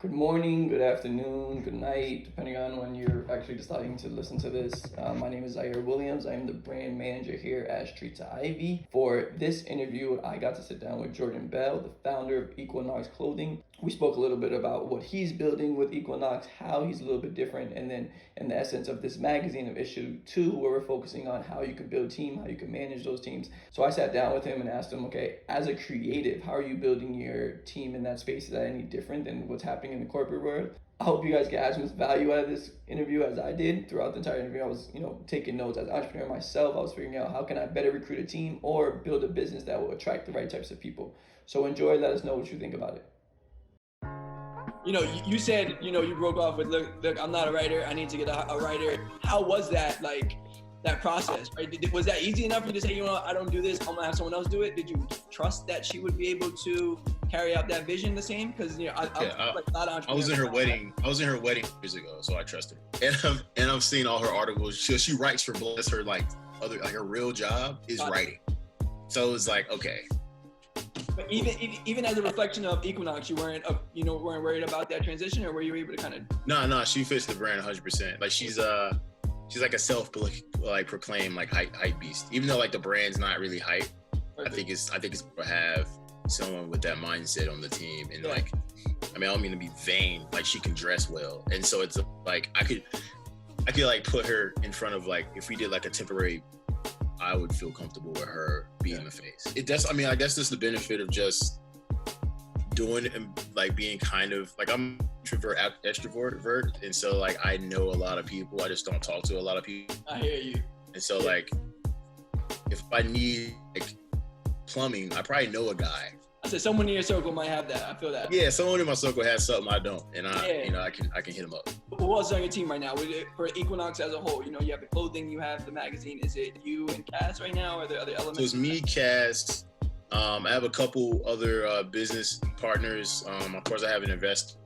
Good morning, good afternoon, good night, depending on when you're actually deciding to listen to this. My name is Zaire Williams. I am the brand manager here at Street to Ivy. For this interview, I got to sit down with Jordan Bell, the founder of Equalnox Clothing. We spoke a little bit about what he's building with Equalnox, how he's a little bit different, and then in the essence of this magazine of issue 2, where we're focusing on how you can build a team, how you can manage those teams. So I sat down with him and asked him, okay, as a creative, how are you building your team in that space? Is that any different than what's happening in the corporate world? I hope you guys get as much value out of this interview as I did. Throughout the entire interview, I was, taking notes. As an entrepreneur myself, I was figuring out how can I better recruit a team or build a business that will attract the right types of people. So enjoy. Let us know what you think about it. You said, you broke off with, look, I'm not a writer. I need to get a writer. How was that, that process, right? Was that easy enough for you to say, I don't do this, I'm gonna have someone else do it? Did you trust that she would be able to carry out that vision the same? Because, I was in her wedding. I was in her wedding years ago, so I trust her. And I've seen all her articles. She writes for Bless. Her her real job is writing. So it's like, okay. But even as a reflection of Equalnox, you weren't worried about that transition, or were you able to kind of? No, she fits the brand 100%. Like she's like a self-proclaimed hype beast. Even though the brand's not really hype, I think it's to have someone with that mindset on the team. And I don't mean to be vain. She can dress well, and so it's I could put her in front of if we did a temporary. I would feel comfortable with her being the face. I guess that's the benefit of just doing it and being kind of I'm extrovert, and so I know a lot of people. I just don't talk to a lot of people. I hear you. And so if I need plumbing, I probably know a guy. I said someone in your circle might have that. I feel that. Yeah, someone in my circle has something I don't, and I can hit him up. Who else is on your team right now? For Equalnox as a whole, you have the clothing, you have the magazine. Is it you and Cass right now, or are there other elements? So it's me, Cass. I have a couple other business partners. Of course, I have an investor.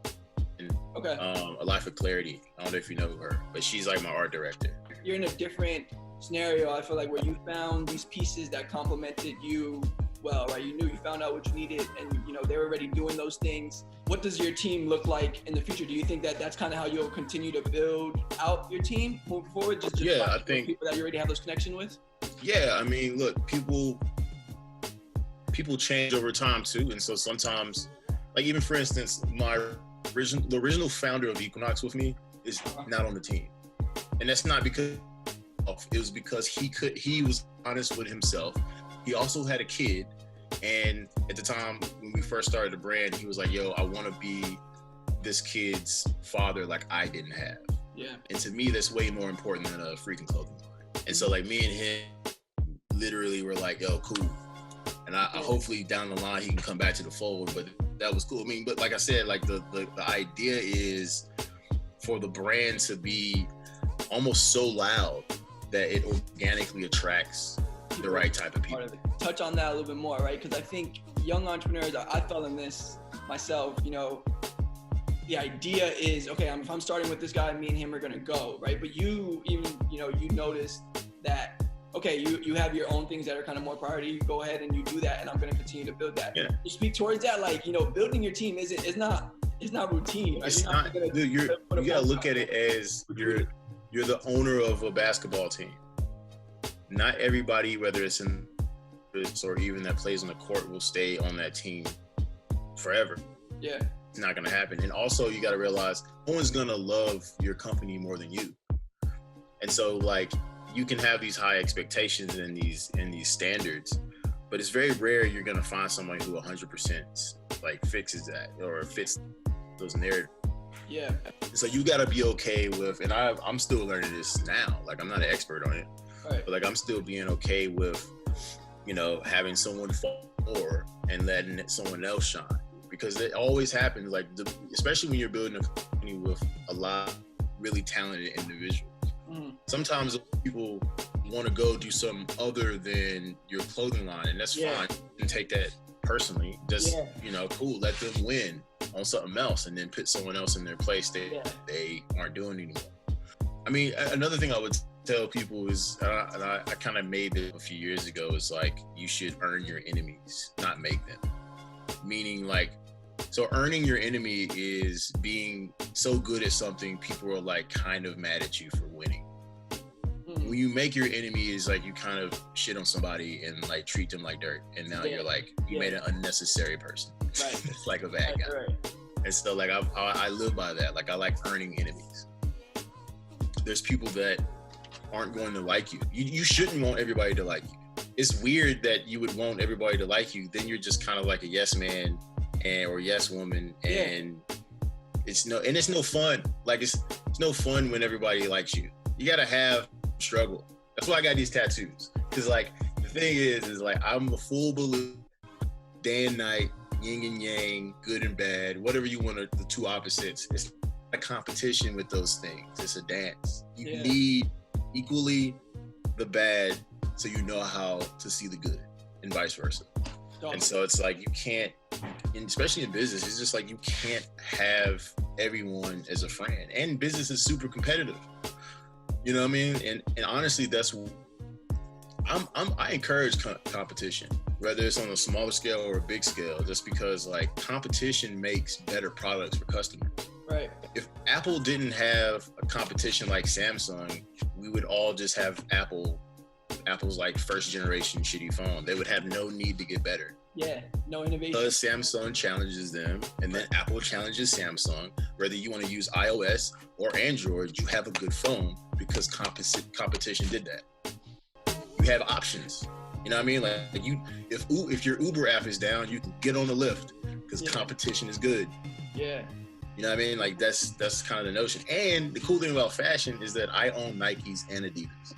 Okay. A Life of Clarity. I don't know if you know her, but she's my art director. You're in a different scenario, I feel where you found these pieces that complemented you well, right? You found out what you needed, and they were already doing those things. What does your team look like in the future? Do you think that that's kind of how you'll continue to build out your team moving forward? Just I think people that you already have those connections with. Yeah, I mean, look, people change over time too, and so sometimes, even for instance, the original founder of Equalnox with me is not on the team, and that's not because it was because he was honest with himself. He also had a kid, and at the time when we first started the brand, he was like, yo, I want to be this kid's father I didn't have. Yeah. And to me, that's way more important than a freaking clothing line. And so me and him literally were yo, cool. And I hopefully down the line he can come back to the fold, but that was cool. I mean, but like I said, the idea is for the brand to be almost so loud that it organically attracts the right type of people. Touch on that a little bit more, right? Because I think young entrepreneurs, I fell in this myself, the idea is, okay, if I'm starting with this guy, me and him are gonna go, right? But you noticed that, okay, you have your own things that are kind of more priority, you go ahead and you do that, and I'm gonna continue to build that. Yeah. You speak towards that, building your team it's not routine. Right? It's not, dude, you gotta look at it as you're the owner of a basketball team. Not everybody, whether it's in or even that plays on the court, will stay on that team forever. Yeah. It's not going to happen. And also you got to realize no one's going to love your company more than you. And so you can have these high expectations and these standards, but it's very rare you're going to find somebody who 100% fixes that or fits those narratives. Yeah. So you got to be okay with, and I'm still learning this now. I'm not an expert on it. Right. But I'm still being okay with, having someone fall and letting someone else shine, because it always happens. Especially when you're building a company with a lot of really talented individuals. Mm-hmm. Sometimes people want to go do something other than your clothing line, and that's fine. You can take that personally. Just cool. Let them win on something else, and then put someone else in their place that they aren't doing anymore. I mean, another thing I would tell people is, and I kind of made it a few years ago, is you should earn your enemies, not make them. Meaning So earning your enemy is being so good at something, people are like kind of mad at you for winning. When you make your enemy is like you kind of shit on somebody and like treat them like dirt, and now you're like you made an unnecessary person. Right. It's like a bad guy. Right. And so like I live by that. Like I like earning enemies. There's people that aren't going to like you. You shouldn't want everybody to like you. It's weird that you would want everybody to like you. Then you're just kind of like a yes man or yes woman, and it's no fun. Like it's no fun when everybody likes you. You gotta have struggle. That's why I got these tattoos. Cause like the thing is like I'm a full believer, day and night, yin and yang, good and bad, whatever you want, the two opposites. It's a competition with those things. It's a dance. You need equally the bad so you know how to see the good, and vice versa. And so it's like you can't, and especially in business, it's just like you can't have everyone as a friend. And business is super competitive. You know what I mean? And honestly, that's I encourage competition, whether it's on a smaller scale or a big scale, just because like competition makes better products for customers. Right. If Apple didn't have a competition like Samsung, we would all just have Apple's like first generation shitty phone. They would have no need to get better. Yeah, no innovation. Because Samsung challenges them, and then Apple challenges Samsung. Whether you want to use iOS or Android, you have a good phone because competition did that. You have options. You know what I mean? Like if your Uber app is down, you can get on the Lyft because competition is good. Yeah. You know what I mean? Like that's kind of the notion. And the cool thing about fashion is that I own Nikes and Adidas.